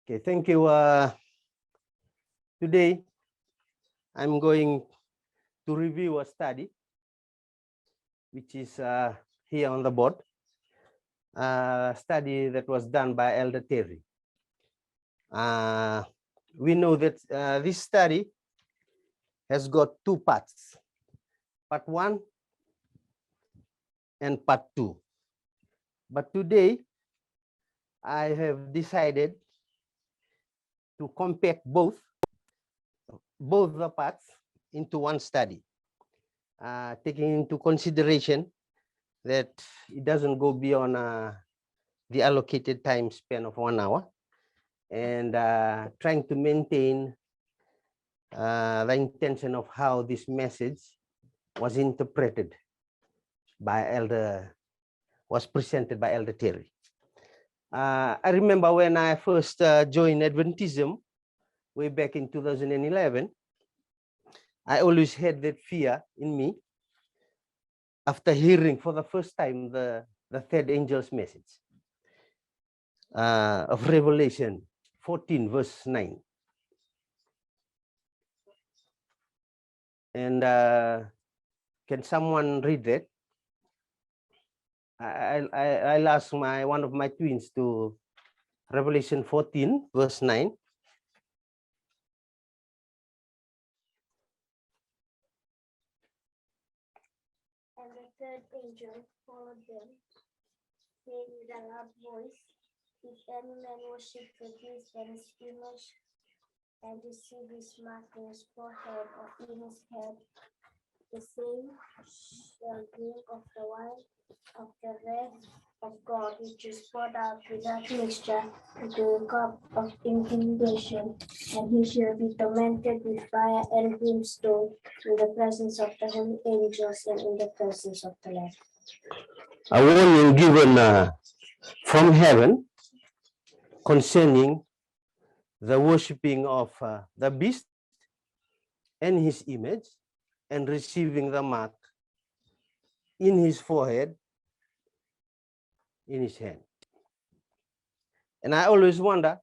Okay, thank you. Today, I'm going to review a study, which is here on the board, a study that was done by Elder Terry. We know that this study has got two parts, part 1 and part 2. But today, I have decided to compact both the parts into one study, taking into consideration that it doesn't go beyond the allocated time span of 1 hour, and trying to maintain the intention of how this message was interpreted by was presented by Elder Terry. I remember when I first joined Adventism way back in 2011, I always had that fear in me after hearing for the first time the third angel's message of Revelation 14 verse 9. And can someone read that? I'll ask one of my twins to Revelation 14 verse 9. And the third angel followed them, saying with a loud voice, if any man worship the beast and his image, and receive his mark in his forehead or in his head, the same shall drink of the wine of the wrath of God, which is poured out without mixture into the cup of indignation, and he shall be tormented with fire and brimstone in the presence of the holy angels and in the presence of the Lamb. A warning given from heaven concerning the worshipping of the beast and his image and receiving the mark in his forehead, in his hand. And I always wonder,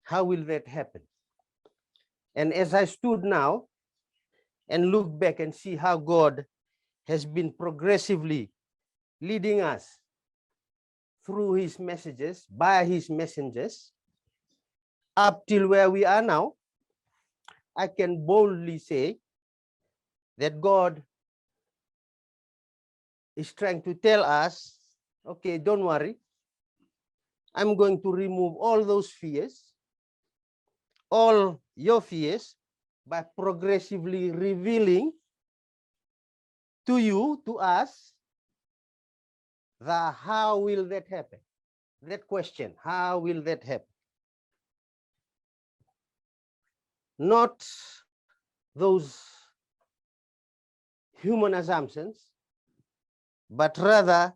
how will that happen? And as I stood now and look back and see how God has been progressively leading us through his messages, by his messengers, up till where we are now, I can boldly say that God is trying to tell us, okay, don't worry, I'm going to remove all those fears, all your fears, by progressively revealing to you, to us, the how will that happen? That question, how will that happen? Not those human assumptions, but rather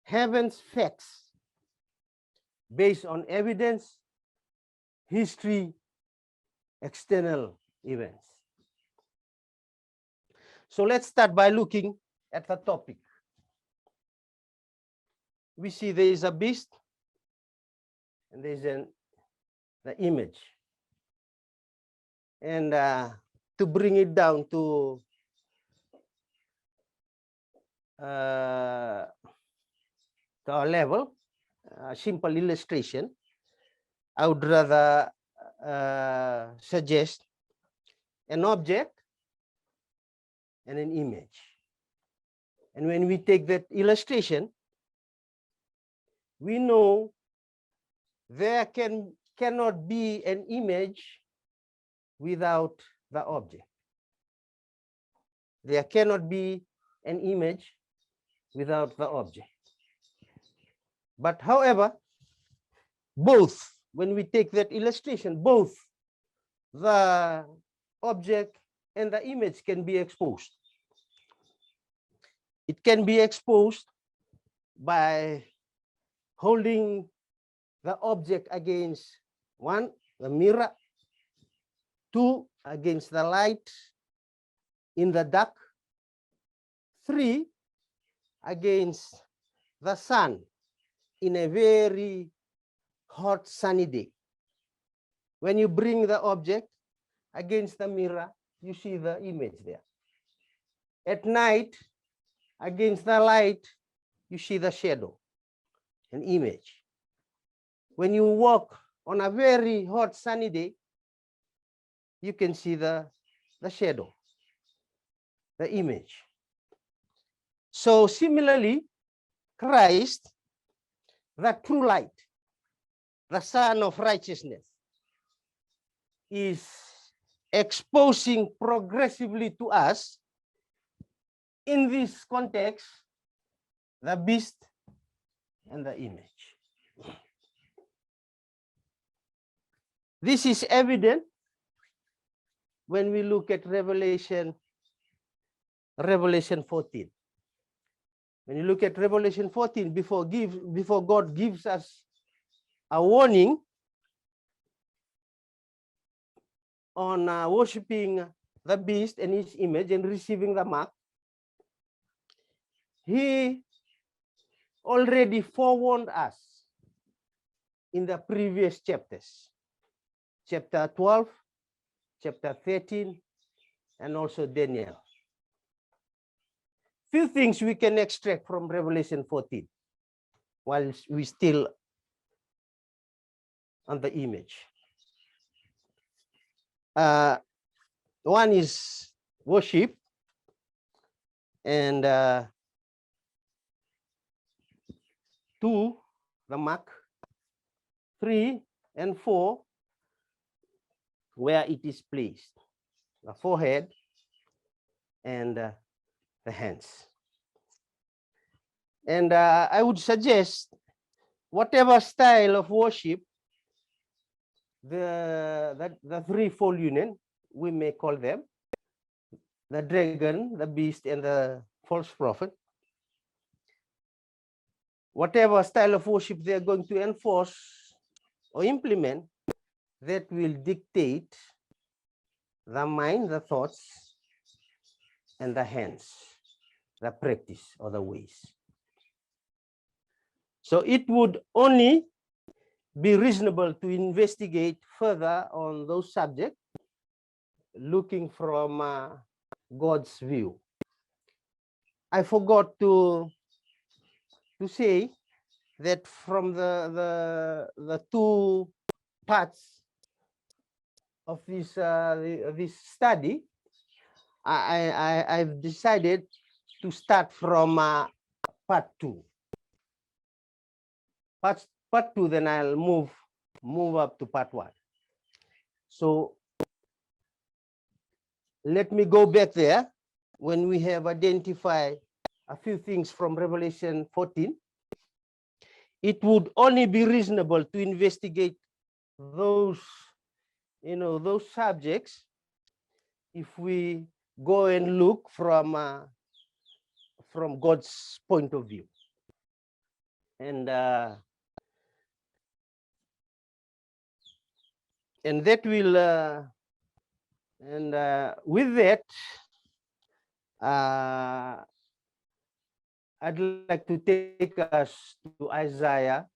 heaven's facts based on evidence, history, external events. So let's start by looking at the topic. We see there is a beast and there is the image. And to bring it down to our level, a simple illustration, I would rather suggest an object and an image. And when we take that illustration, we know there cannot be an image without the object. There cannot be an image without the object. But however, both, when we take that illustration, both the object and the image can be exposed. It can be exposed by holding the object against, 1, the mirror, 2, against the light in the dark, 3, against the sun in a very hot sunny day. When you bring the object against the mirror, you see the image there. At night, against the light, you see the shadow, an image. When you walk on a very hot sunny day, you can see the shadow, the image. So similarly, Christ, the true light, the Son of righteousness, is exposing progressively to us, in this context, the beast and the image. This is evident when we look at Revelation 14. When you look at Revelation 14, before God gives us a warning on worshiping the beast and his image and receiving the mark, he already forewarned us in the previous chapters, chapter 12, chapter 13, and also Daniel. Few things we can extract from Revelation 14 while we still on the image. One is worship, and two, the mark, 3 and 4, where it is placed, the forehead and the hands. And I would suggest whatever style of worship, the threefold union, we may call them, the dragon, the beast, and the false prophet, whatever style of worship they are going to enforce or implement, that will dictate the mind, the thoughts, and the hands, the practice or the ways. So it would only be reasonable to investigate further on those subjects, looking from God's view. I forgot to say that from the two parts of this this study, I've decided to start from part 2. Part 2, then I'll move up to part 1. So let me go back there. When we have identified a few things from Revelation 14, it would only be reasonable to investigate those, those subjects if we go and look from God's point of view. And that will with that, I'd like to take us to Isaiah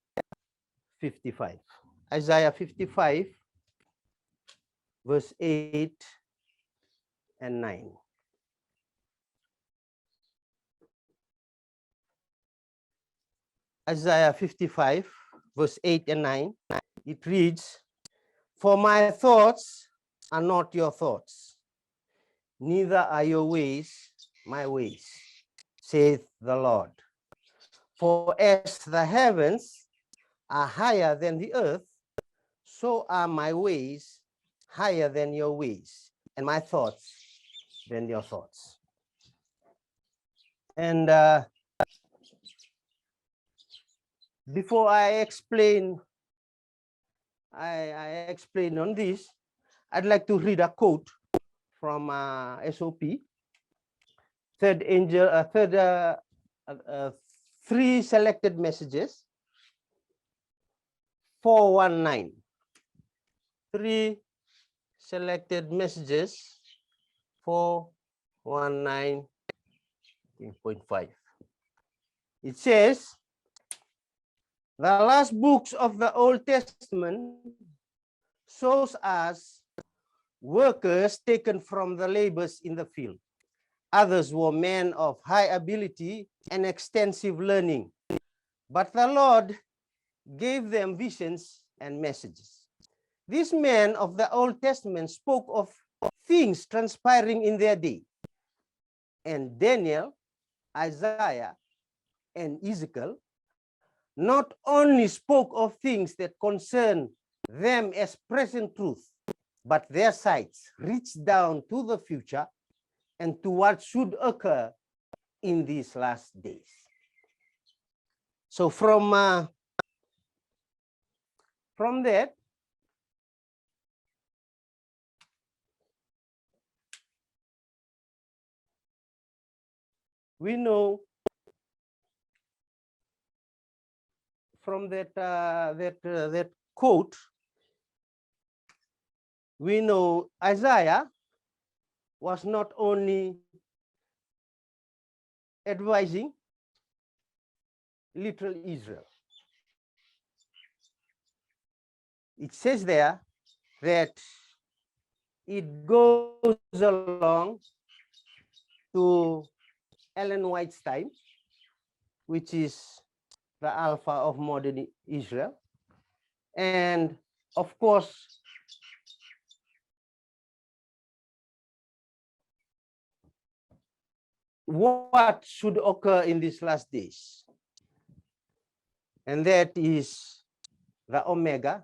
55. Isaiah 55, verse 8 and 9. Isaiah 55, verse 8 and 9, it reads, "For my thoughts are not your thoughts, neither are your ways my ways, saith the Lord. For as the heavens are higher than the earth, so are my ways higher than your ways, and my thoughts than your thoughts." And before I explain on this, I'd like to read a quote from SOP, third angel, three selected messages, 419. 3 selected messages, 419.5. It says, The last books of the Old Testament shows us workers taken from the labors in the field. Others were men of high ability and extensive learning, but the Lord gave them visions and messages. These men of the Old Testament spoke of things transpiring in their day. And Daniel, Isaiah, and Ezekiel not only spoke of things that concern them as present truth, but their sights reached down to the future and to what should occur in these last days. So from that, we know from that quote, we know Isaiah was not only advising literal Israel. It says there that it goes along to Ellen White's time, which is the alpha of modern Israel. And of course, what should occur in these last days? And that is the omega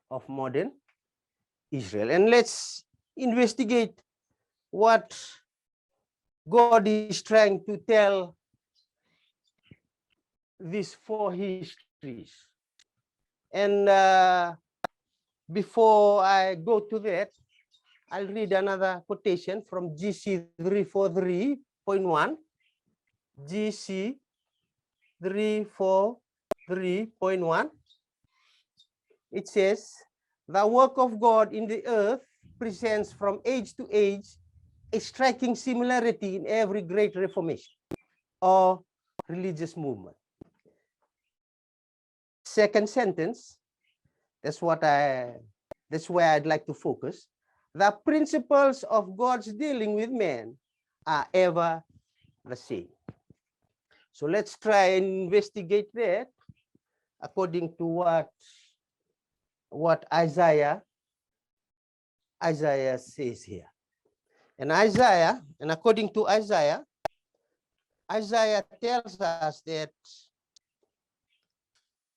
of modern Israel. And let's investigate what God is trying to tell these four histories. And before I go to that, I'll read another quotation from GC 343.1. GC 343.1. It says, the work of God in the earth presents from age to age a striking similarity in every great reformation or religious movement. Second sentence, that's where I'd like to focus. The principles of God's dealing with men are ever the same. So let's try and investigate that according to what Isaiah says here. And according to Isaiah tells us that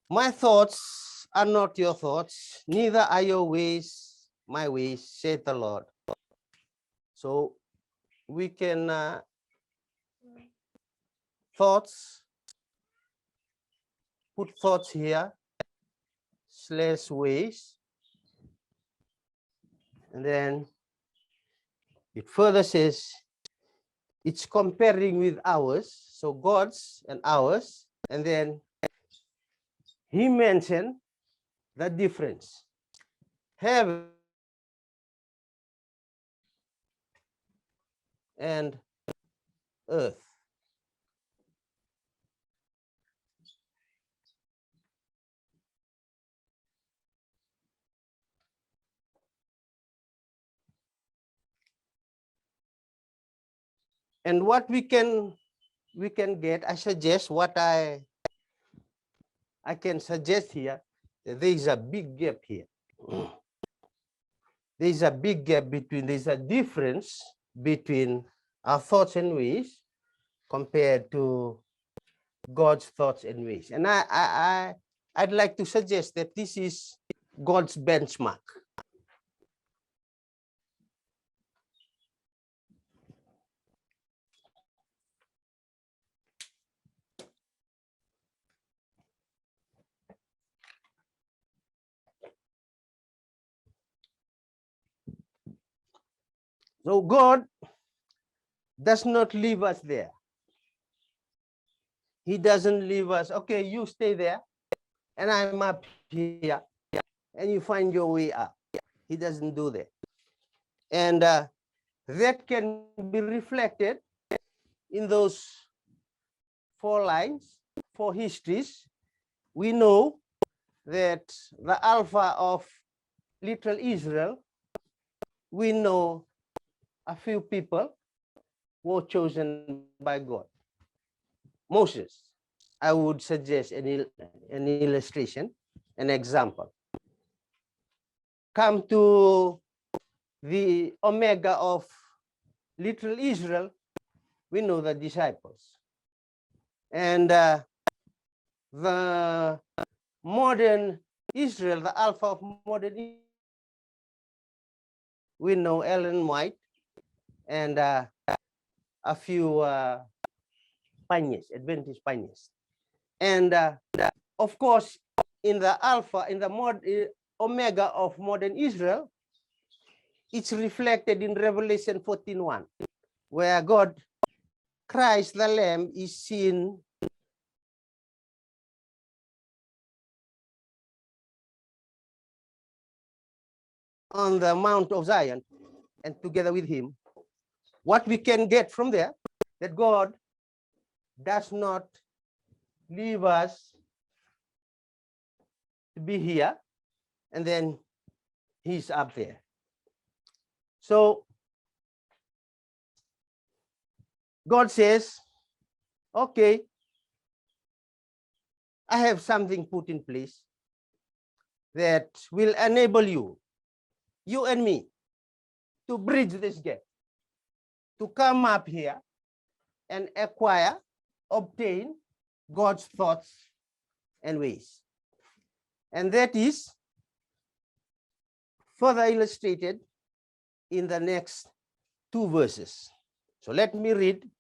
my thoughts are not your thoughts, neither are your ways my ways, said the Lord. So we can put thoughts here, slash ways, and then it further says it's comparing with ours, so God's and ours, and then he mentioned the difference. Heaven and earth. And what we can get, I suggest what I can suggest here, there is a big gap here. There's a big gap there's a difference between our thoughts and ways compared to God's thoughts and ways. And I'd like to suggest that this is God's benchmark. So God does not leave us there. He doesn't leave us, okay, you stay there, and I'm up here, and you find your way up. He doesn't do that. And that can be reflected in those four lines, four histories we know that the Alpha of literal Israel, we know a few people were chosen by God. Moses, I would suggest an illustration, an example. Come to the Omega of literal Israel, we know the disciples. And the modern Israel, the Alpha of modern Israel, we know Ellen White and a few pioneers, Adventist pioneers. And of course, in the Alpha, in the Omega of modern Israel, it's reflected in Revelation 14:1, where God, Christ the Lamb, is seen on the Mount of Zion, and together with him, what we can get from there, that God does not leave us to be here, and then he's up there. So God says, okay, I have something put in place that will enable you and me, to bridge this gap, to come up here and acquire, obtain God's thoughts and ways. And that is further illustrated in the next two verses. So let me read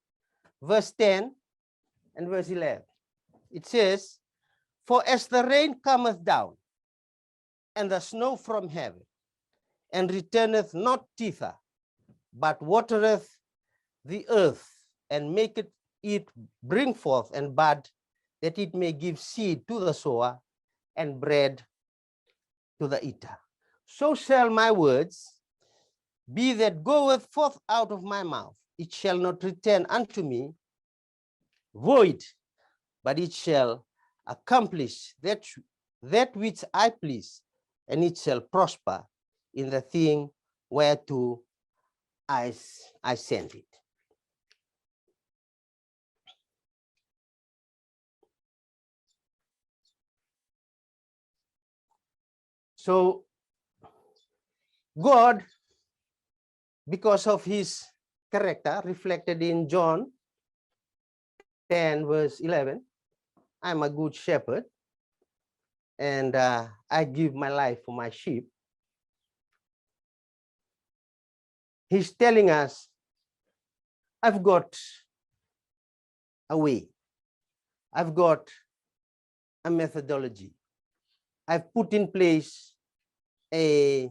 verse 10 and verse 11. It says, for as the rain cometh down, and the snow from heaven, and returneth not thither, but watereth the earth, and maketh it bring forth and bud, that it may give seed to the sower, and bread to the eater. So shall my words be that goeth forth out of my mouth. It shall not return unto me void, but it shall accomplish that which I please, and it shall prosper in the thing whereto I sent it. So God, because of his character reflected in John 10 verse 11, I'm a good shepherd, and I give my life for my sheep. He's telling us, I've got a way. I've got a methodology. I've put in place a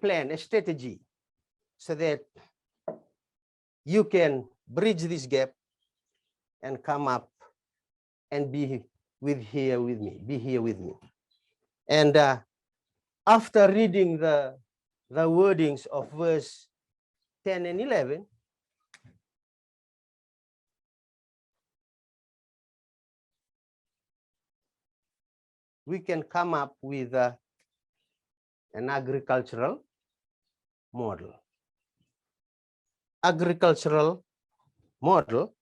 plan, a strategy, so that you can bridge this gap and come up and be here with me. And after reading the wordings of verse 10 and 11, we can come up with an agricultural model. Agricultural model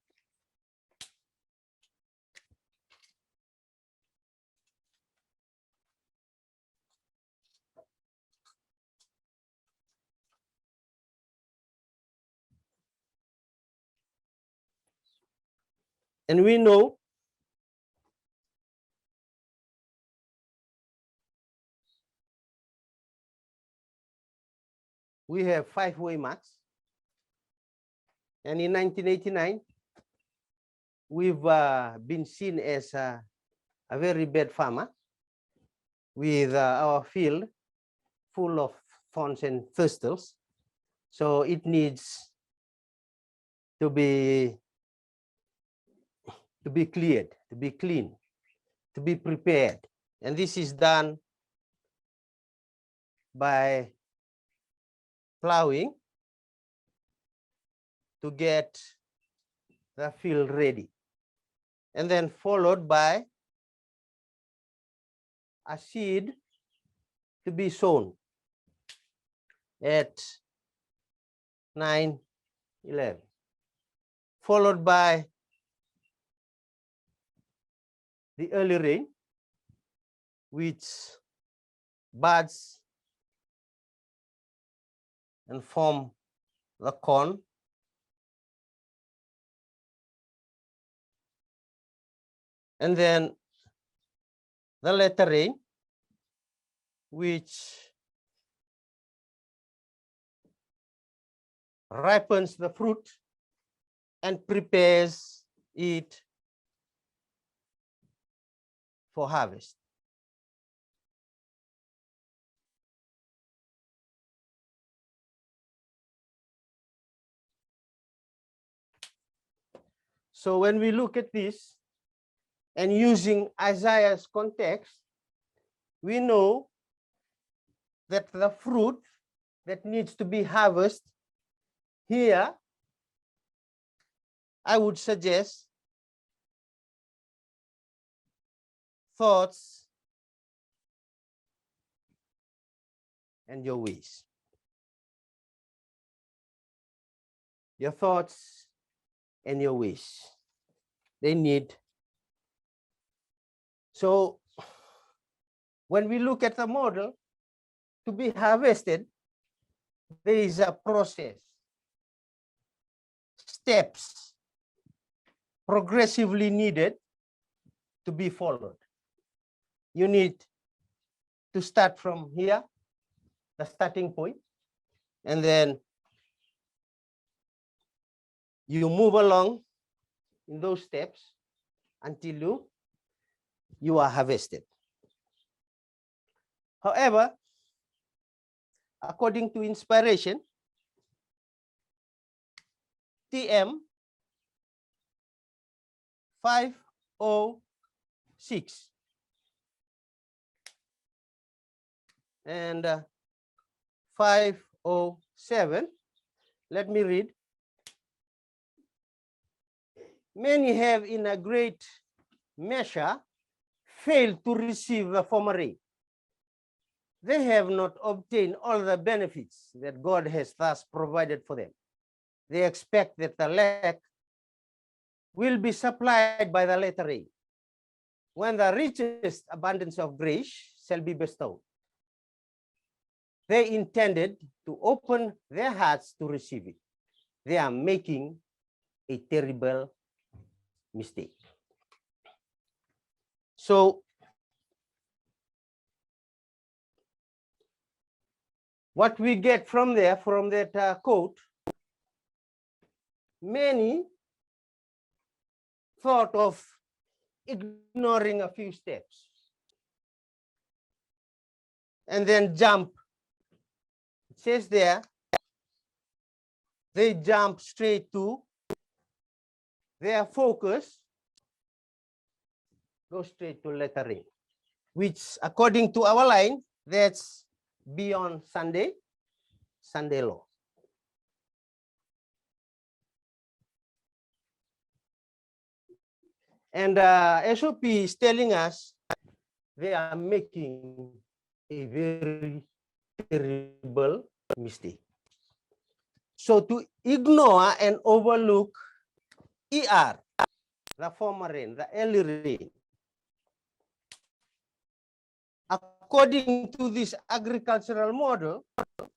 and we know we have 5 waymarks, and in 1989 we've been seen as a very bad farmer with our field full of thorns and thistles. So it needs to be cleared, to be clean, to be prepared. And this is done by plowing to get the field ready. and then followed by a seed to be sown at 9:11, followed by the early rain, which buds and form the corn, and then the latter rain, which ripens the fruit and prepares it for harvest. So when we look at this and using Isaiah's context, we know that the fruit that needs to be harvested here, I would suggest thoughts and your ways. Your thoughts and your ways. They need. So when we look at the model to be harvested, there is a process, steps progressively needed to be followed. You need to start from here, the starting point, and then you move along in those steps until you are harvested. However, according to inspiration, TM 506 and 507, let me read. Many have in a great measure failed to receive the former rain. They have not obtained all the benefits that God has thus provided for them. They expect that the lack will be supplied by the latter rain, when the richest abundance of grace shall be bestowed. They intended to open their hearts to receive it. They are making a terrible mistake. So, what we get from there, from that quote, many thought of ignoring a few steps and then jump. It says there, they jump straight to their focus, go straight to lettering, which according to our line, that's beyond Sunday law. And SOP is telling us they are making a very terrible mistake. So to ignore and overlook ER, the former rain, the early rain, according to this agricultural model,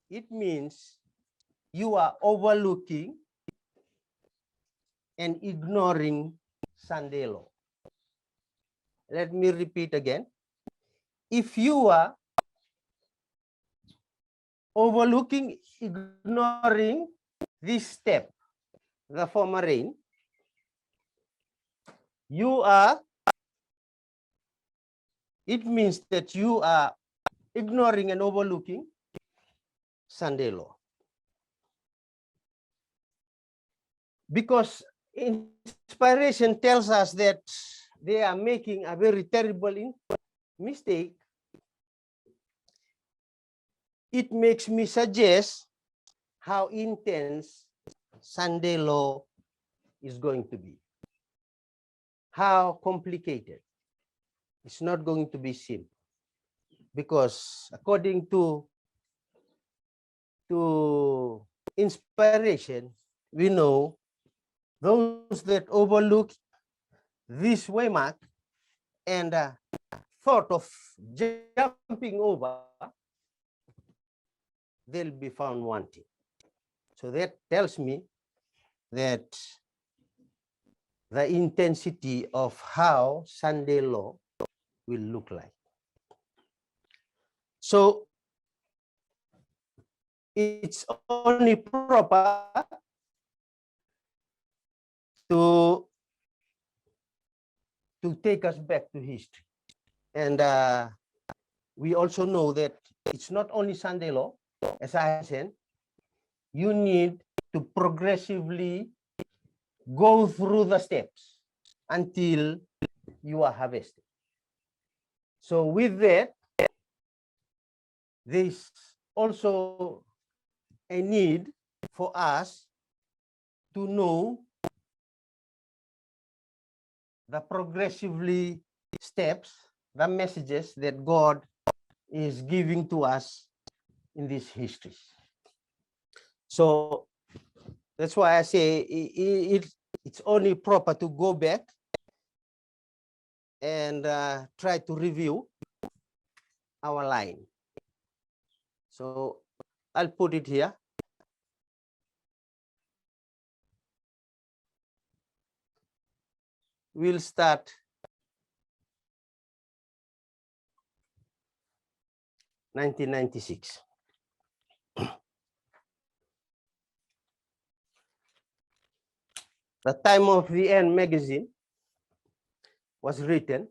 it means you are overlooking and ignoring Sunday law. Let me repeat again. If you are overlooking, ignoring this step, the former rain, it means that you are ignoring and overlooking Sunday law. Because inspiration tells us that they are making a very terrible mistake, it makes me suggest how intense Sunday law is going to be. how complicated. It's not going to be simple, because according to inspiration, we know those that overlook this waymark and thought of jumping over, they'll be found wanting. So that tells me that the intensity of how Sunday law will look like. So it's only proper to take us back to history. And we also know that it's not only Sunday law, as I said, you need to progressively go through the steps until you are harvested. So with that, there's also a need for us to know the progressively steps, the messages that God is giving to us in these histories. So that's why I say it's only proper to go back and try to review our line. So I'll put it here. We'll start 1996. The Time of the End magazine was written,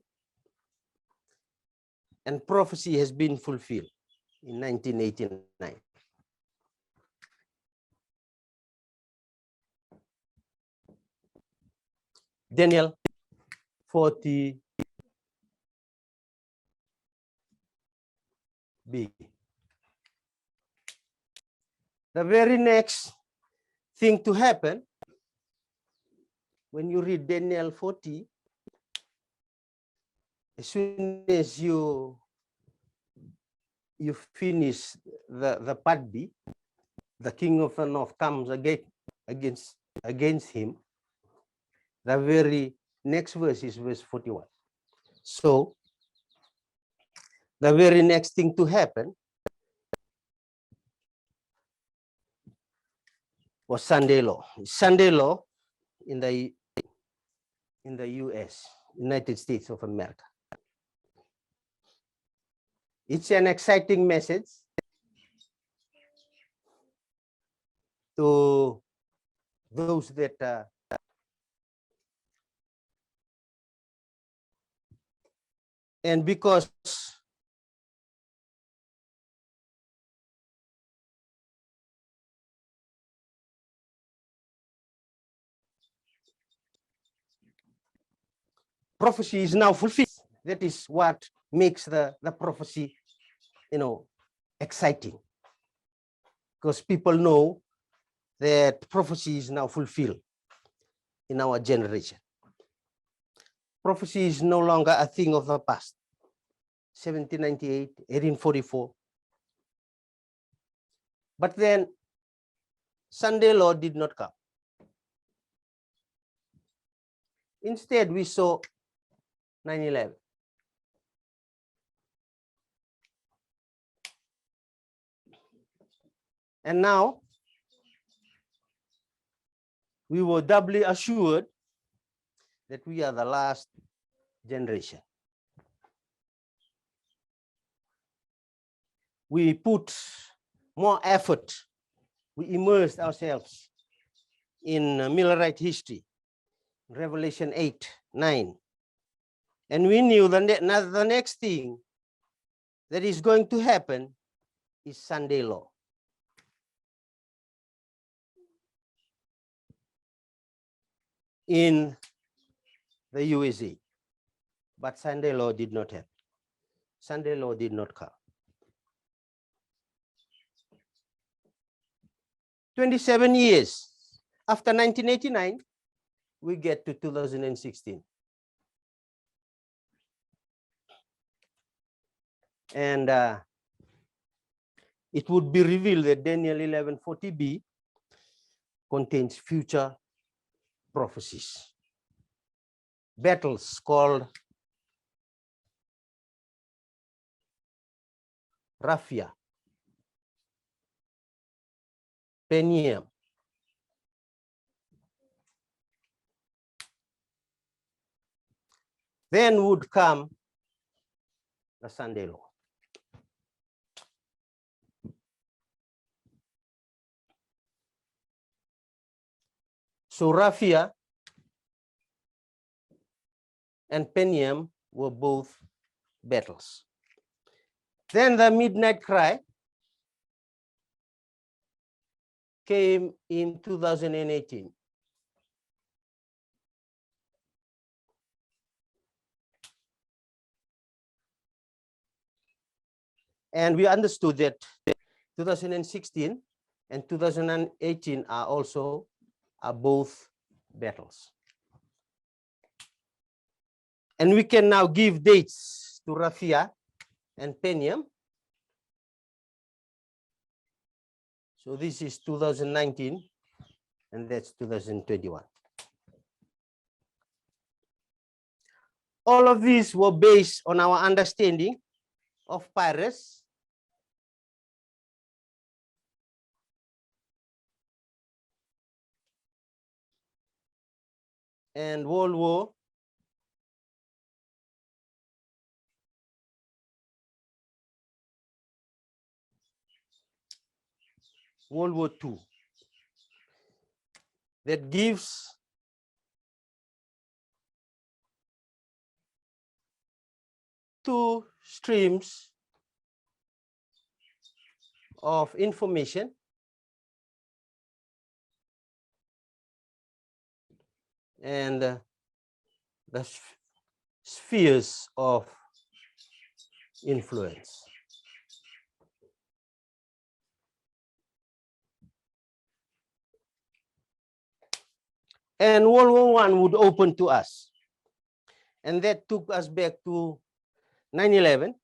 and prophecy has been fulfilled in 1989. Daniel 40b. The very next thing to happen when you read Daniel 40, as soon as you finish the part B, the king of the north comes against him. The very next verse is verse 41. So the very next thing to happen was Sunday law. Sunday law in the US, United States of America. It's an exciting message to those that and because prophecy is now fulfilled. That is what makes the prophecy, exciting, because people know that prophecy is now fulfilled in our generation. Prophecy is no longer a thing of the past. 1798, 1844. But then Sunday law did not come. Instead, we saw 9/11. And now we were doubly assured that we are the last generation. We put more effort. We immersed ourselves in Millerite history, Revelation 8, 9. And we knew the next thing that is going to happen is Sunday law. In the USA. But Sunday law did not happen. Sunday law did not come. 27 years after 1989, we get to 2016. And it would be revealed that Daniel 11:40b contains future prophecies. Battles called Raphia, Peniam, then would come the Sunday law. So Raphia and Peniam were both battles. Then the midnight cry came in 2018. And we understood that 2016 and 2018 are both battles. And we can now give dates to Raphia and Peniam. So this is 2019, and that's 2021. All of these were based on our understanding of Pyrrhus and World War II. That gives two streams of information and the spheres of influence. And World War I would open to us. And that took us back to 9/11.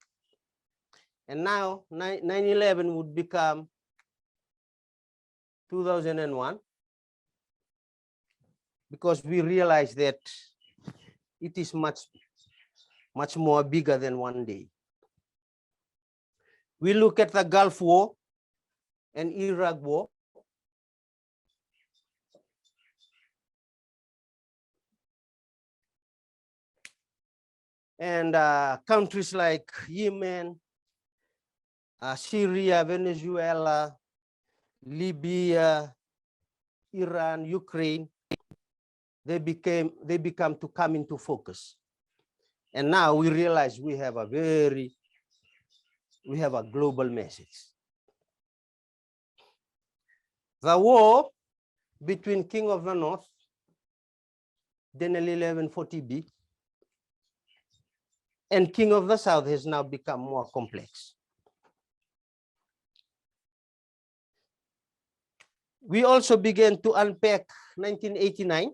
And now 9/11 would become 2001, because we realized that it is much more bigger than one day. We look at the Gulf War and Iraq War. And countries like Yemen, Syria, Venezuela, Libya, Iran, Ukraine, they become to come into focus. And now we realize we have a global message. The war between King of the North, Daniel 11:40b, and King of the South has now become more complex. We also began to unpack 1989,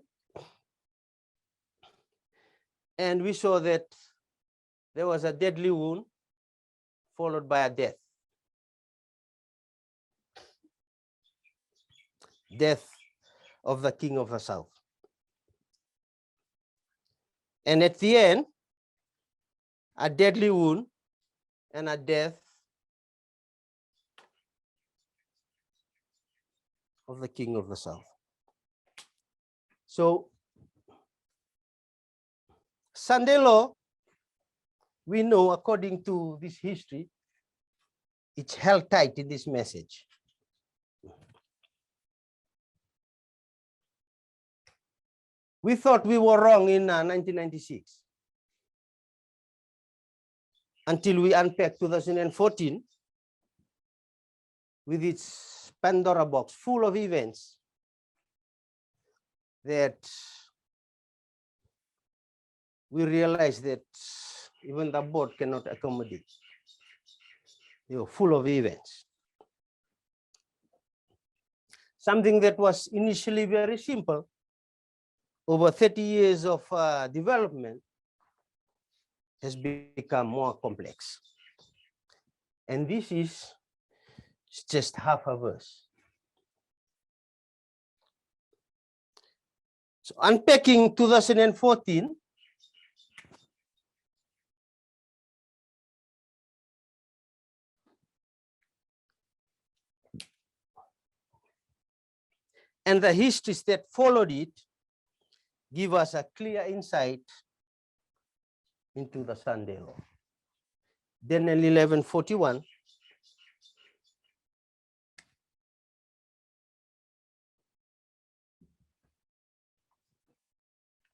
and we saw that there was a deadly wound followed by a death. Death of the King of the South. And at the end, a deadly wound and a death of the King of the South. So Sunday law, we know according to this history, it's held tight in this message. We thought we were wrong in 1996 until we unpacked 2014 with its Pandora box full of events that we realized that even the board cannot accommodate. They were full of events. Something that was initially very simple, over 30 years of development, has become more complex. And this is just half a verse. So unpacking 2014, and the histories that followed it give us a clear insight into the Sunday law. Daniel 11:41.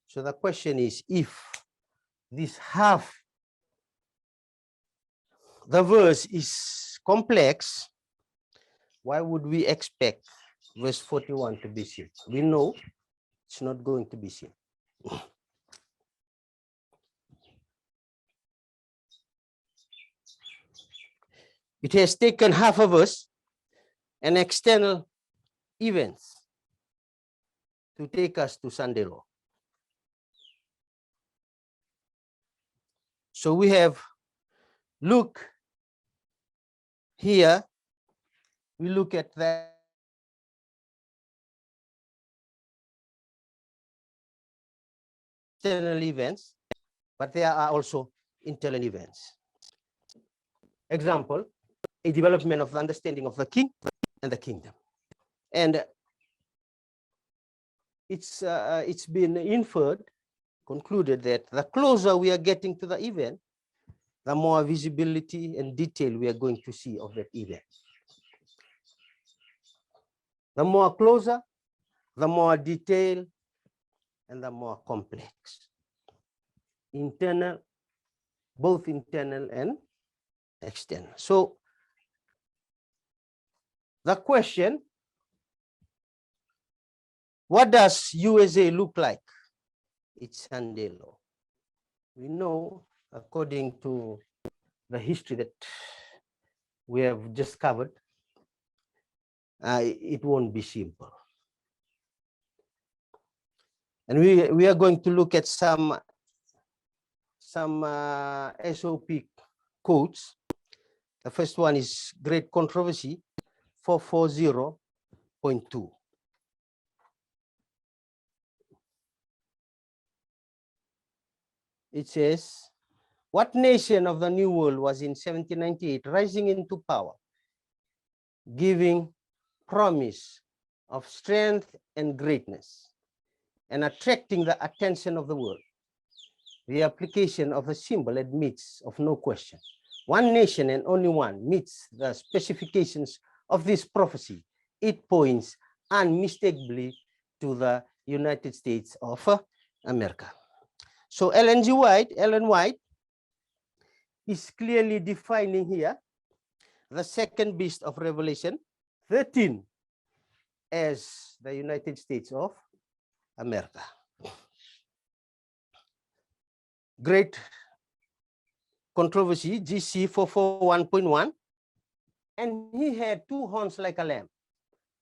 So the question is, if this half, the verse is complex, why would we expect verse 41 to be seen? We know it's not going to be seen. It has taken half a verse and external events to take us to Sunday law. So we have look here, we look at the external events, but there are also internal events. Example, a development of the understanding of the king and the kingdom. And it's been inferred, concluded that the closer we are getting to the event, the more visibility and detail we are going to see of that event. The more closer, the more detail, and the more complex. Internal, both internal and external. So the question, what does USA look like? It's Sunday law. We know, according to the history that we have just covered, it won't be simple. And we are going to look at some SOP codes. The first one is Great Controversy 440.2. It says, what nation of the New World was in 1798 rising into power, giving promise of strength and greatness, and attracting the attention of the world? The application of the symbol admits of no question. One nation and only one meets the specifications of this prophecy. It points unmistakably to the United States of America. So Ellen White is clearly defining here the second beast of Revelation 13 as the United States of America. Great Controversy, GC 441.1, and he had two horns like a lamb.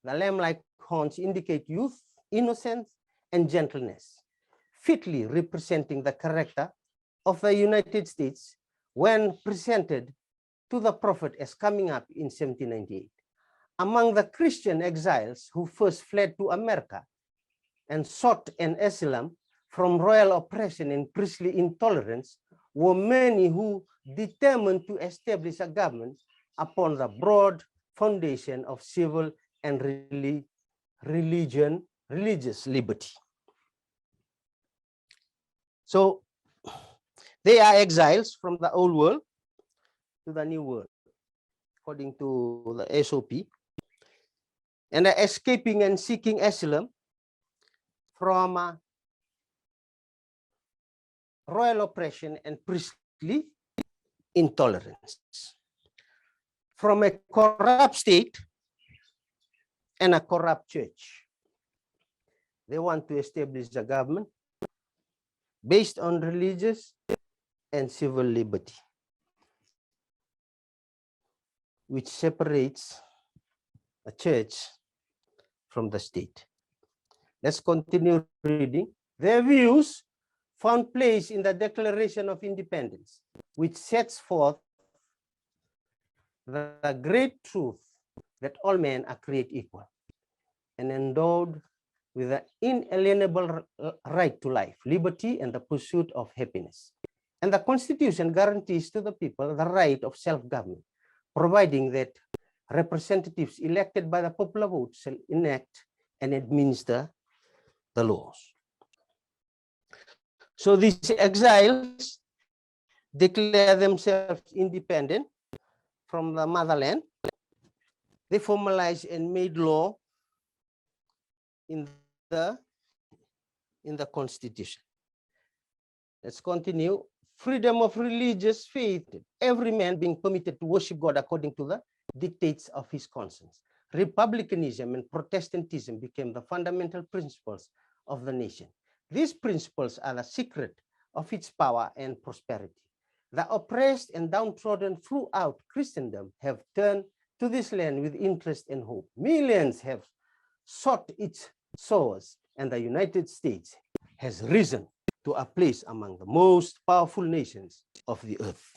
The lamb-like horns indicate youth, innocence, and gentleness, fitly representing the character of the United States when presented to the prophet as coming up in 1798. Among the Christian exiles who first fled to America and sought an asylum from royal oppression and priestly intolerance were many who determined to establish a government upon the broad foundation of civil and religious liberty. So they are exiles from the old world to the new world, according to the SOP, and are escaping and seeking asylum from royal oppression and priestly intolerance, from a corrupt state and a corrupt church. They want to establish a government based on religious and civil liberty, which separates the church from the state. Let's continue reading. Their views found place in the Declaration of Independence, which sets forth the great truth that all men are created equal and endowed with the inalienable right to life, liberty, and the pursuit of happiness. And the Constitution guarantees to the people the right of self-government, providing that representatives elected by the popular vote shall enact and administer the laws. So these exiles declare themselves independent from the motherland. They formalized and made law in the Constitution. Let's continue. Freedom of religious faith, every man being permitted to worship God according to the dictates of his conscience. Republicanism and Protestantism became the fundamental principles of the nation. These principles are the secret of its power and prosperity. The oppressed and downtrodden throughout Christendom have turned to this land with interest and hope. Millions have sought its source, and the United States has risen to a place among the most powerful nations of the earth.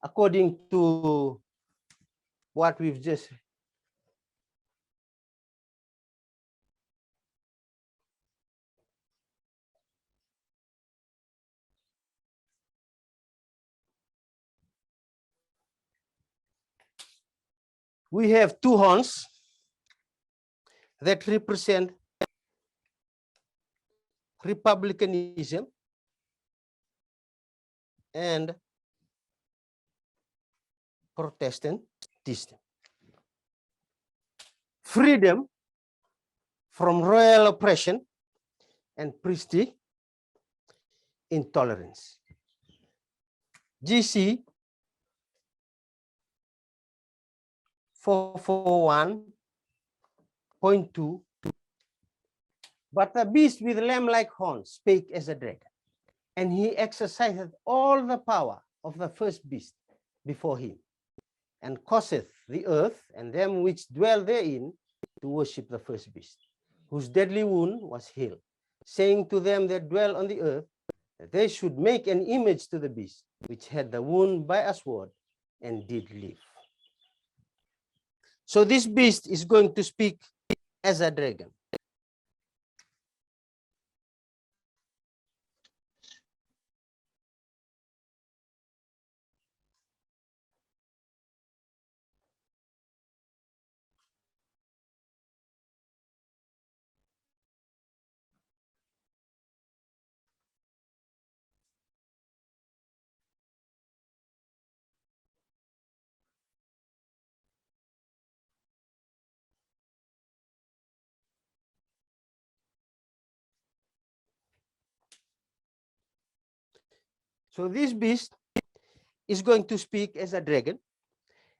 According to what we've just we have two horns that represent republicanism and Protestantism. Freedom from royal oppression and priestly intolerance. GC 441.2. But the beast with lamb-like horns spake as a dragon, and he exerciseth all the power of the first beast before him, and causeth the earth and them which dwell therein to worship the first beast, whose deadly wound was healed, saying to them that dwell on the earth, that they should make an image to the beast, which had the wound by a sword and did live. So this beast is going to speak as a dragon. So this beast is going to speak as a dragon,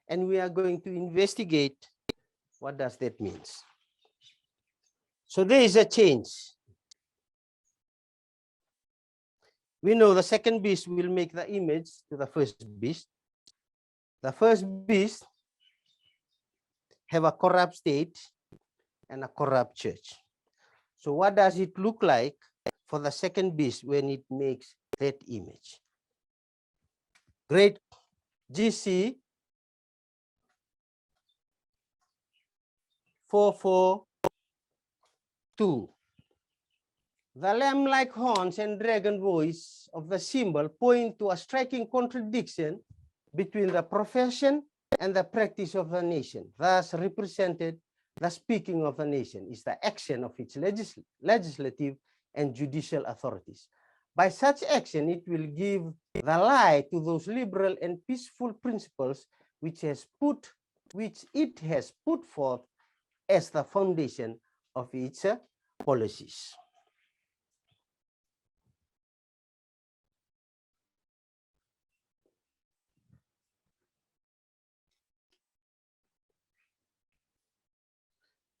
and we are going to investigate what does that mean. So there is a change. We know the second beast will make the image to the first beast. The first beast have a corrupt state and a corrupt church. So what does it look like for the second beast when it makes that image? Great GC 442. The lamb-like horns and dragon voice of the symbol point to a striking contradiction between the profession and the practice of the nation. Thus represented, the speaking of the nation is the action of its legislative and judicial authorities. By such action, it will give the lie to those liberal and peaceful principles which it has put forth as the foundation of its policies.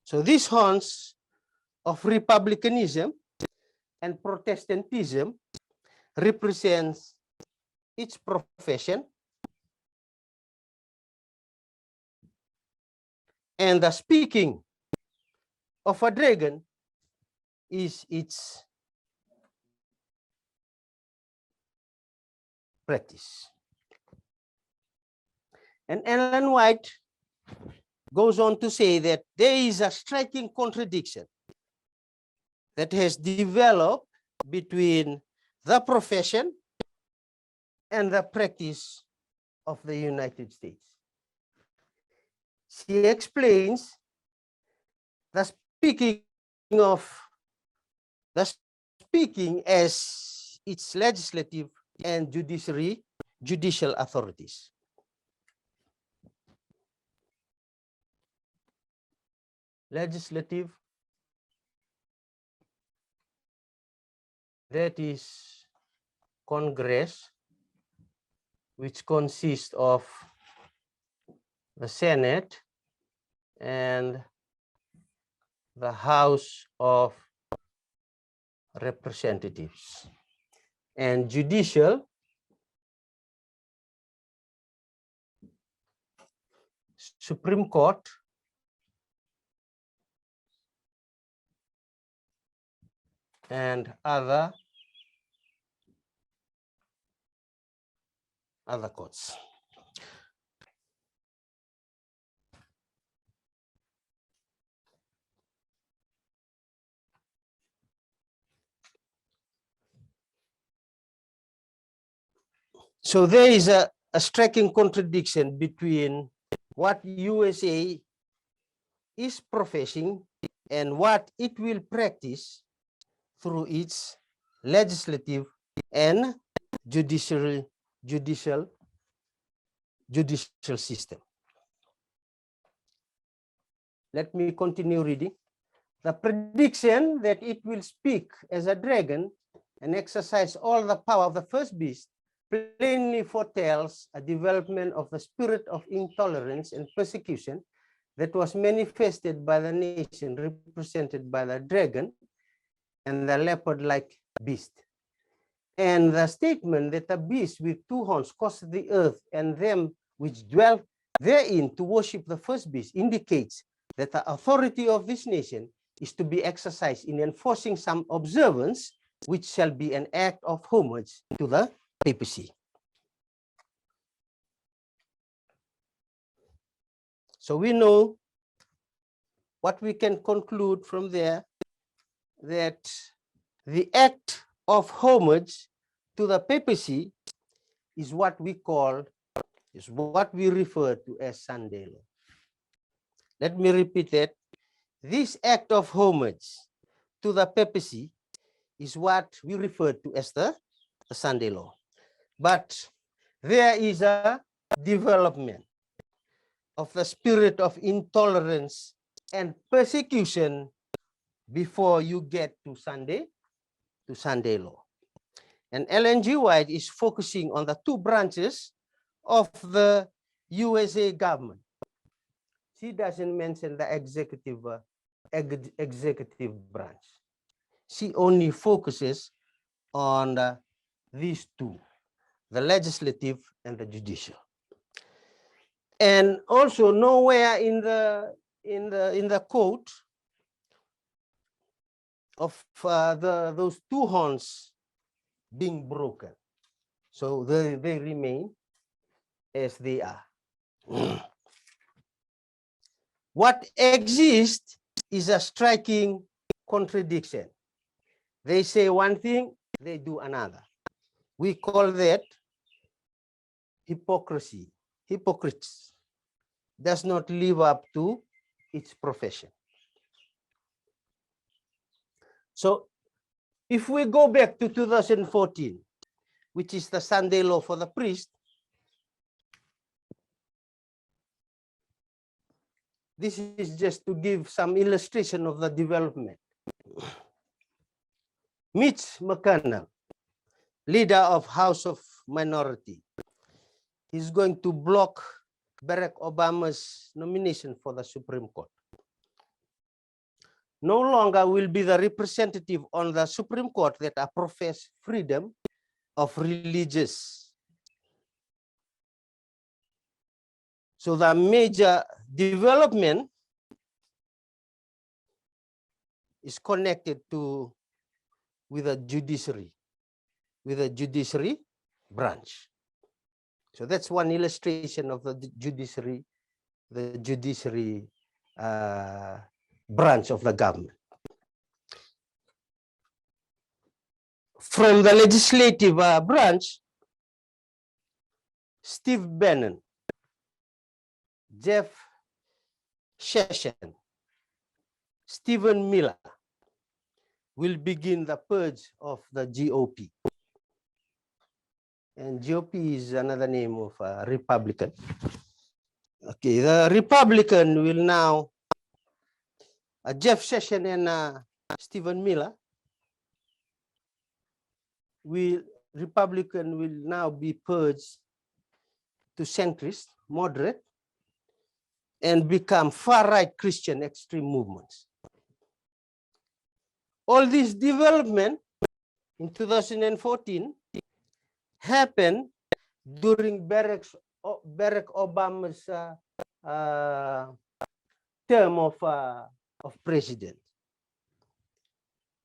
So these horns of republicanism and Protestantism represents its profession, and the speaking of a dragon is its practice. And Ellen White goes on to say that there is a striking contradiction that has developed between the profession and the practice of the United States. She explains the speaking as its legislative and judicial authorities. Legislative, that is Congress, which consists of the Senate and the House of Representatives, and judicial, Supreme Court, and other courts. So there is a striking contradiction between what USA is professing and what it will practice through its legislative and judicial system. Let me continue reading. The prediction that it will speak as a dragon and exercise all the power of the first beast plainly foretells a development of the spirit of intolerance and persecution that was manifested by the nation represented by the dragon and the leopard-like beast. And the statement that the beast with two horns caused the earth and them which dwell therein to worship the first beast indicates that the authority of this nation is to be exercised in enforcing some observance which shall be an act of homage to the papacy. So we know what we can conclude from there, that the act of homage to the papacy is what we refer to as Sunday law. Let me repeat that. This act of homage to the papacy is what we refer to as the Sunday law. But there is a development of the spirit of intolerance and persecution before you get to Sunday law. And Ellen G. White is focusing on the two branches of the USA government. She doesn't mention the executive branch. She only focuses on these two, the legislative and the judicial. And also nowhere in the code of those two horns being broken. So they remain as they are. What exists is a striking contradiction. They say one thing, they do another. We call that hypocrisy. Hypocrites does not live up to its profession. So if we go back to 2014, which is the Sunday law for the priest, this is just to give some illustration of the development. Mitch McConnell, leader of House of Minority, is going to block Barack Obama's nomination for the Supreme Court. No longer will be the representative on the Supreme Court that profess freedom of religious. So the major development is connected with a judiciary branch. So that's one illustration of the judiciary branch of the government. From the legislative branch, Steve Bannon, Jeff Sessions, Stephen Miller will begin the purge of the GOP. And GOP is another name of a Republican. Okay, the Republican will now, Jeff Sessions and Stephen Miller, Republican will now be purged to centrist, moderate, and become far-right Christian extreme movements. All this development in 2014 happened during Barack Obama's term of president.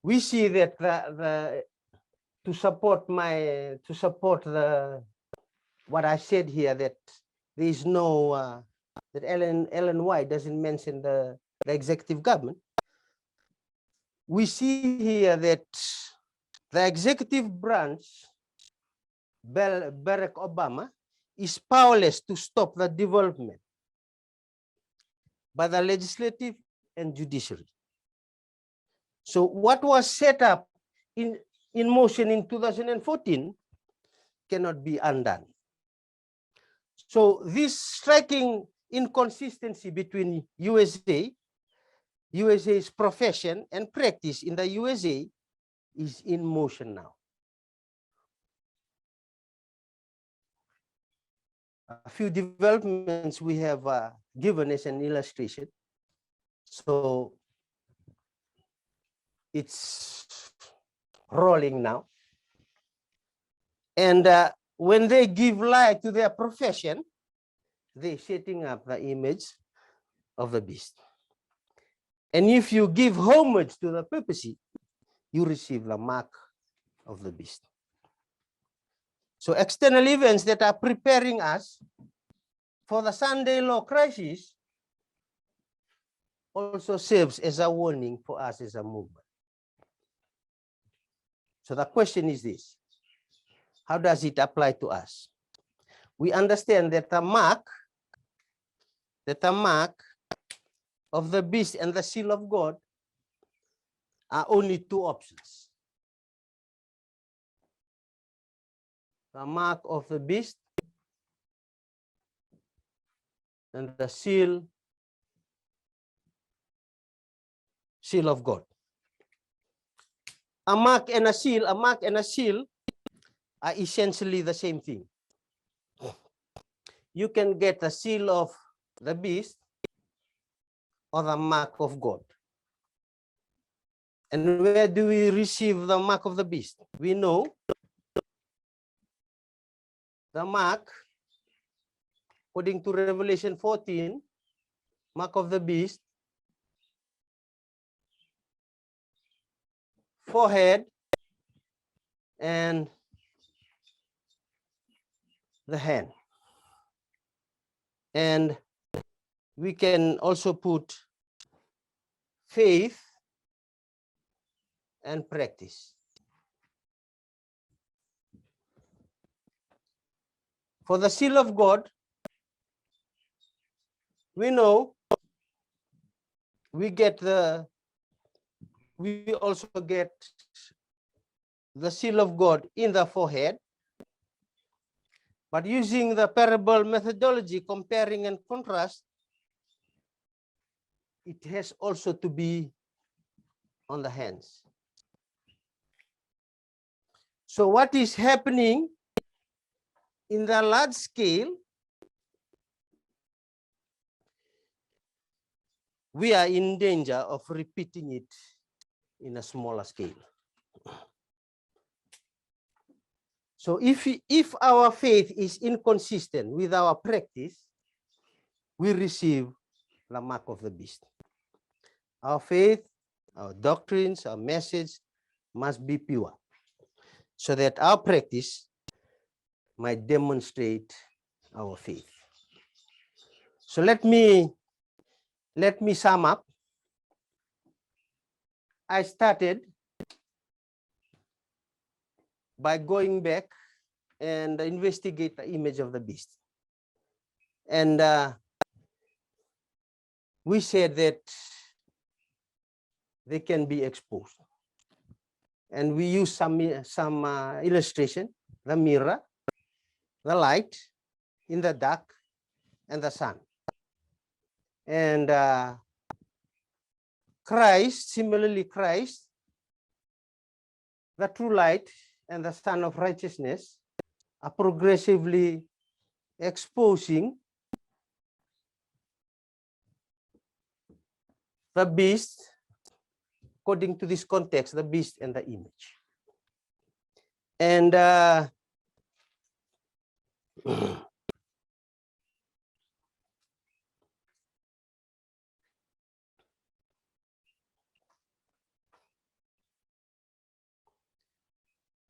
We see that to support what I said here, that there is no that Ellen White doesn't mention the executive government. We see here that the executive branch, Barack Obama, is powerless to stop the development by the legislative and judiciary. So what was set up in motion in 2014 cannot be undone. So this striking inconsistency between USA's profession and practice in the USA is in motion now. A few developments we have given as an illustration. So it's rolling now. And when they give light to their profession, they're setting up the image of the beast. And if you give homage to the papacy, you receive the mark of the beast. So external events that are preparing us for the Sunday law crisis also serves as a warning for us as a movement. So the question is this: how does it apply to us? We understand that the mark of the beast and the seal of God are only two options. The mark of the beast and the seal of God. A mark and a seal are essentially the same thing. You can get the seal of the beast or the mark of God. And where do we receive the mark of the beast? We know the mark, according to Revelation 14, mark of the beast, forehead, and the hand. And we can also put faith and practice. For the seal of God, we know we also get the seal of God in the forehead, but using the parable methodology, comparing and contrast, it has also to be on the hands. So what is happening in the large scale, we are in danger of repeating it in a smaller scale. So if our faith is inconsistent with our practice, we receive the mark of the beast. Our faith, our doctrines, our message must be pure, so that our practice might demonstrate our faith. So let me sum up. I started by going back and investigate the image of the beast. And we said that they can be exposed. And we use some illustration, the mirror, the light in the dark, and the sun. And Christ, similarly Christ, the true light and the Son of righteousness, are progressively exposing the beast, according to this context, the beast and the image. And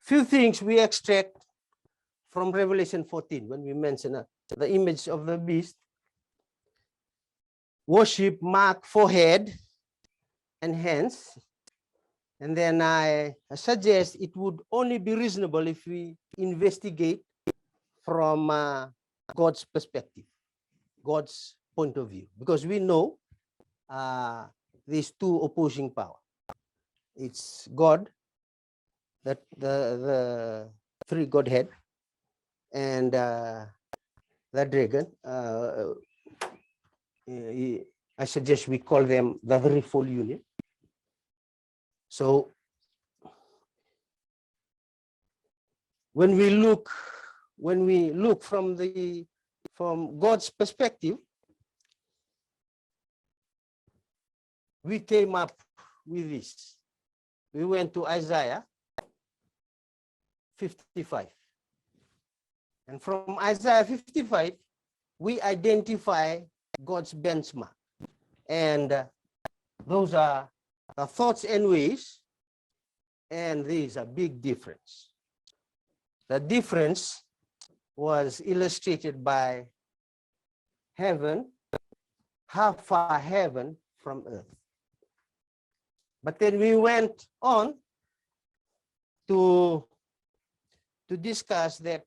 few things we extract from Revelation 14 when we mention the image of the beast. Worship, mark, forehead, and hands. And then I suggest it would only be reasonable if we investigate from God's perspective, God's point of view, because we know these two opposing powers. It's God, that the three Godhead, and the dragon. I suggest we call them the threefold union. So when we look from God's perspective, we came up with this. We went to Isaiah 55. And from Isaiah 55, we identify God's benchmark. And those are the thoughts and ways, and there is a big difference. The difference was illustrated by heaven, how far heaven from earth. But then we went on to discuss that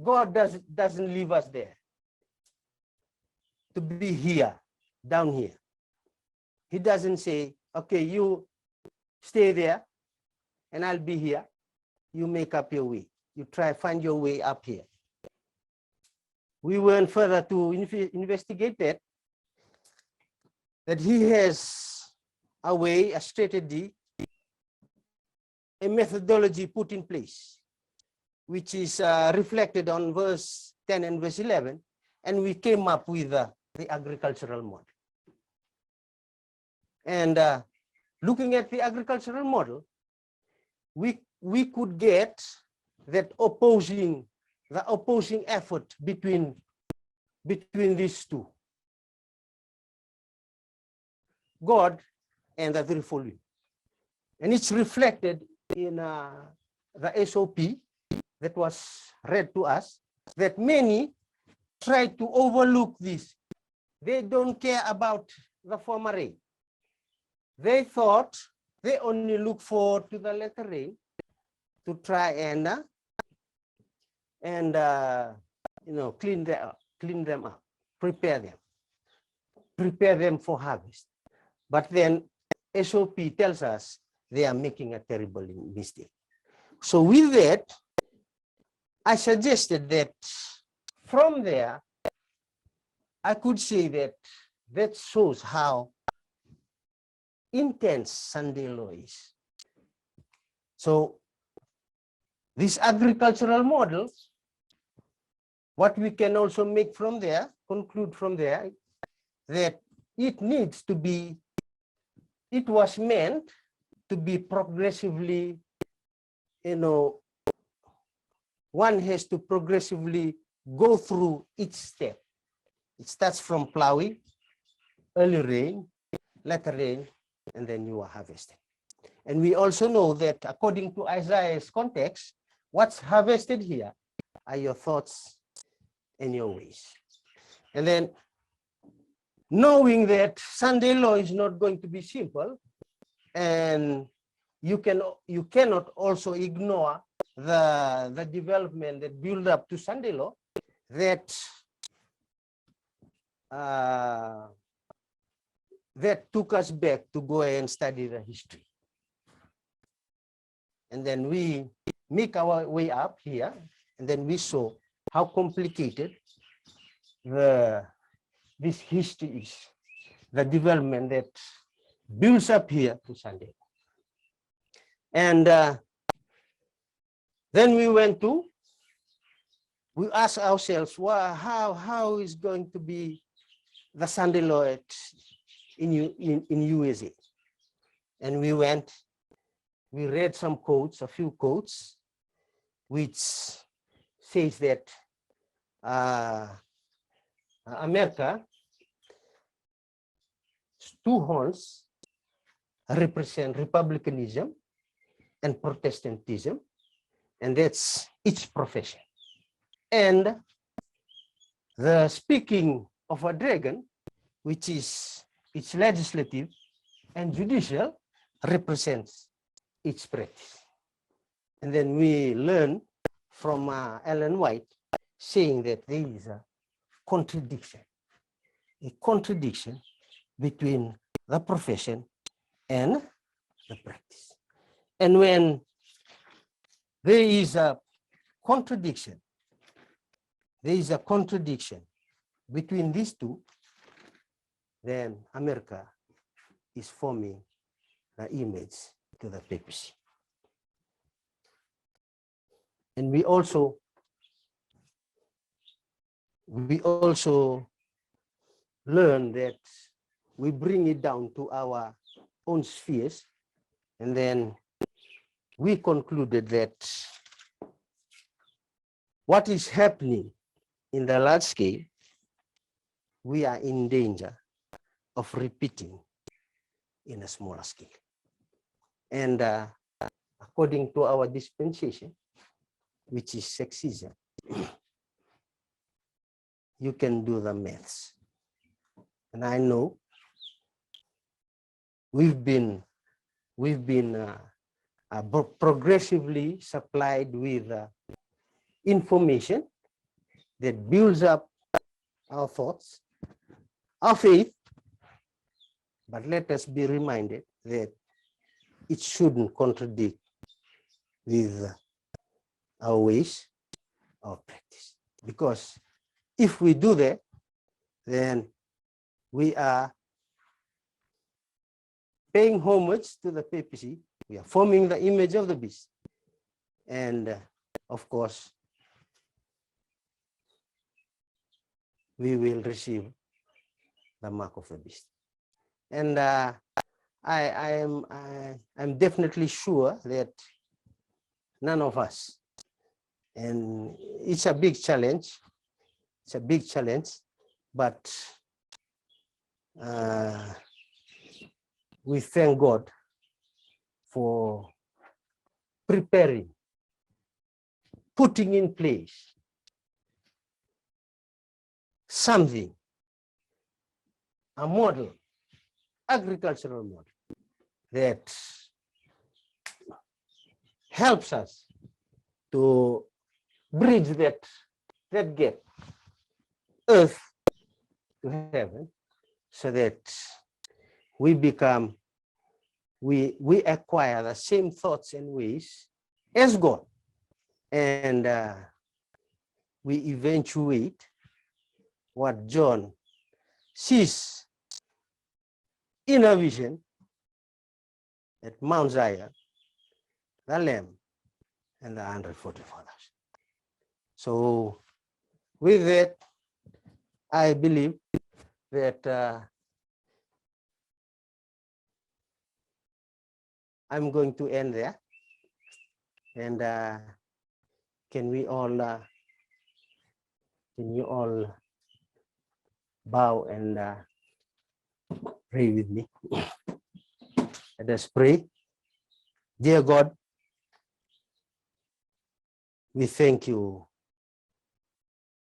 God doesn't leave us there to be here, down here. He doesn't say, okay, you stay there and I'll be here. You make up your way. You try find your way up here. We went further to investigate that he has a way, a strategy, a methodology put in place, which is reflected on verse 10 and verse 11, and we came up with the agricultural model. And looking at the agricultural model, we could get that opposing effort between these two, God and the threefold union. And it's reflected in the SOP that was read to us, that many try to overlook this. They don't care about the former rain. They thought they only look forward to the latter rain to try and clean them up, prepare them for harvest. But then SOP tells us they are making a terrible mistake. So with that, I suggested that from there, I could say that shows how intense Sunday law is. So this agricultural model, what we can also make from there, conclude from there, that it needs to be, it was meant to be progressively, one has to progressively go through each step. It starts from plowing, early rain, latter rain, and then you are harvesting. And we also know that according to Isaiah's context, what's harvested here are your thoughts and your ways. And then knowing that Sunday law is not going to be simple, and you cannot also ignore the development that build up to Sunday law, that that took us back to go and study the history. And then we make our way up here, and then we saw how complicated this history is, the development that builds up here to Sunday. And then we asked ourselves, well, how is going to be the Sunday law in USA? And we read some quotes, a few quotes, which says that America's two horns represent republicanism and Protestantism, and that's each profession. And the speaking of a dragon, which is its legislative and judicial, represents each practice. And then we learn from Ellen White saying that there is a contradiction between the profession and the practice. And when there is a contradiction between these two, then America is forming the image to the papacy. And we also learn that we bring it down to our own spheres, and then we concluded that what is happening in the large scale, we are in danger of repeating in a smaller scale. And according to our dispensation, which is sexism, you can do the maths. And I know we've been progressively supplied with information that builds up our thoughts, our faith, but let us be reminded that it shouldn't contradict with our ways, our practice. Because if we do that, then we are paying homage to the papacy, we are forming the image of the beast, and of course, we will receive the mark of the beast. And I'm definitely sure that none of us, and it's a big challenge, but we thank God for preparing, putting in place something, a model, agricultural model that helps us to bridge that gap, earth to heaven, so that we acquire the same thoughts and ways as God, and we eventuate what John sees in a vision at Mount Zion, the Lamb, and the 144,000. So with that, I believe that I'm going to end there. And can you all bow and pray with me? Let us pray. Dear God, we thank you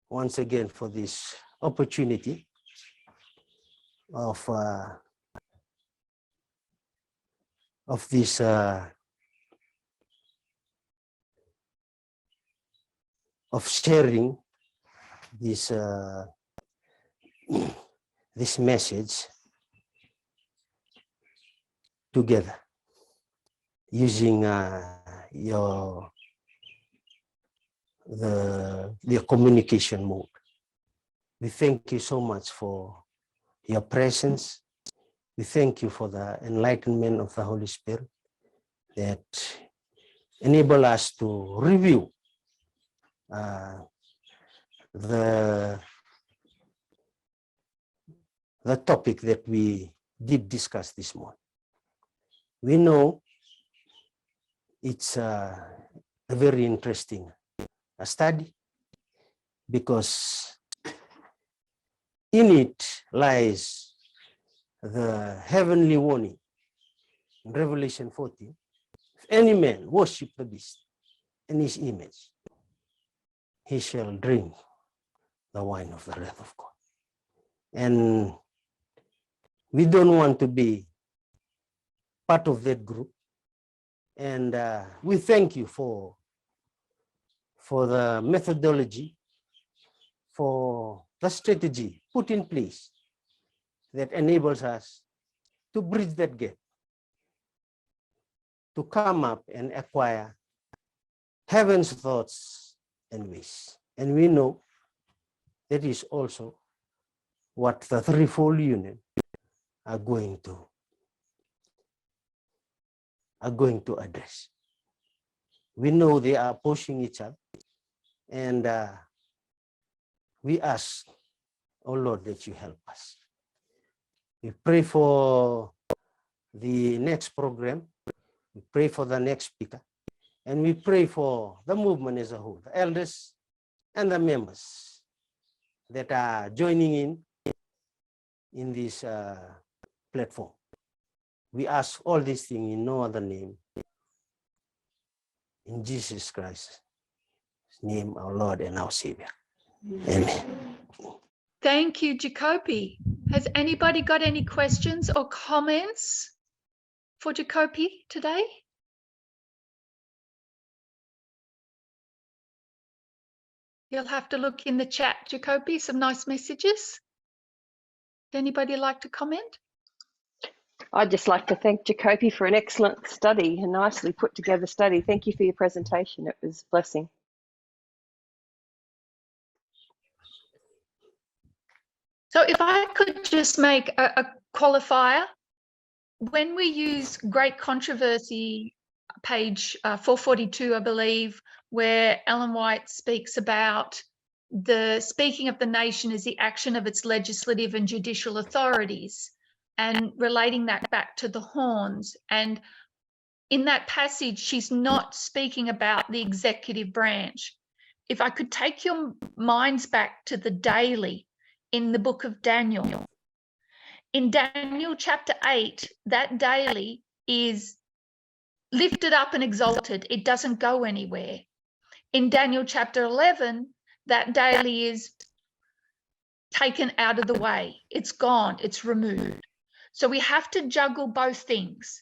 once again for this opportunity of this of sharing this this message together using the communication mode. We thank you so much for your presence. We thank you for the enlightenment of the Holy Spirit that enable us to review the topic that we did discuss this morning. We know it's a very interesting study because in it lies the heavenly warning in Revelation 14. If any man worship the beast and his image, he shall drink the wine of the wrath of God. And we don't want to be part of that group. And we thank you for the methodology, for the strategy put in place that enables us to bridge that gap, to come up and acquire heaven's thoughts and ways. And we know that is also what the threefold union are going to address. We know they are pushing each other, and we ask, oh Lord, that you help us. We pray for the next program, we pray for the next speaker, and we pray for the movement as a whole, the elders and the members that are joining in this platform. We ask all these things in no other name, in Jesus Christ's name, our Lord and our Savior. Amen. Thank you, Jekope. Has anybody got any questions or comments for Jekope today? You'll have to look in the chat, Jekope, some nice messages. Would anybody like to comment? I'd just like to thank Jekope for an excellent study, a nicely put together study. Thank you for your presentation. It was a blessing. So if I could just make a qualifier, when we use Great Controversy, page 442, I believe, where Ellen White speaks about the speaking of the nation as the action of its legislative and judicial authorities, and relating that back to the horns. And in that passage, she's not speaking about the executive branch. If I could take your minds back to the daily in the book of Daniel. In Daniel chapter 8, that daily is lifted up and exalted. It doesn't go anywhere. In Daniel chapter 11, that daily is taken out of the way. It's gone. It's removed. So we have to juggle both things.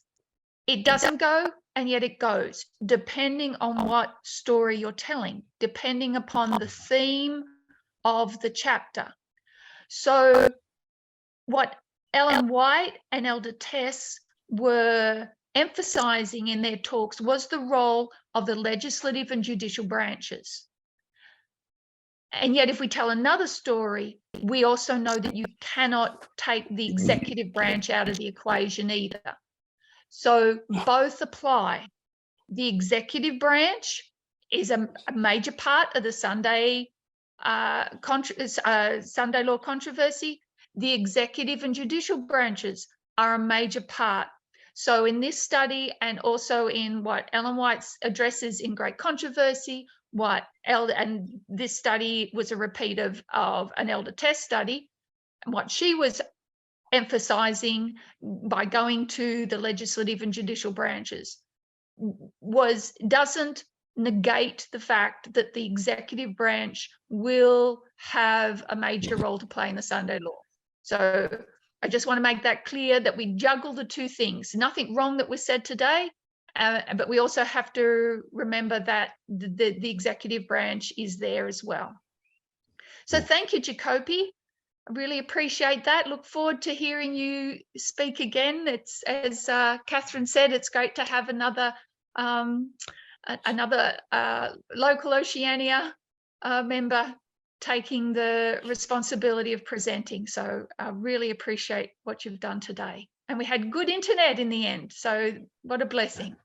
It doesn't go, and yet it goes, depending on what story you're telling, depending upon the theme of the chapter. So what Ellen White and Elder Tess were emphasizing in their talks was the role of the legislative and judicial branches. And yet, if we tell another story, we also know that you cannot take the executive branch out of the equation either. So both apply. The executive branch is a major part of the Sunday Sunday law controversy. The executive and judicial branches are a major part. So in this study, and also in what Ellen White addresses in Great Controversy, and this study was a repeat of an Elder Tess study, and what she was emphasizing by going to the legislative and judicial branches doesn't negate the fact that the executive branch will have a major role to play in the Sunday law. So I just want to make that clear, that we juggle the two things. Nothing wrong that was said today, but we also have to remember that the executive branch is there as well. So thank you, Jekope. I really appreciate that. Look forward to hearing you speak again. It's, as Catherine said, it's great to have another local Oceania member taking the responsibility of presenting. So I really appreciate what you've done today. And we had good internet in the end. So what a blessing.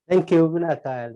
Thank you, Vinata.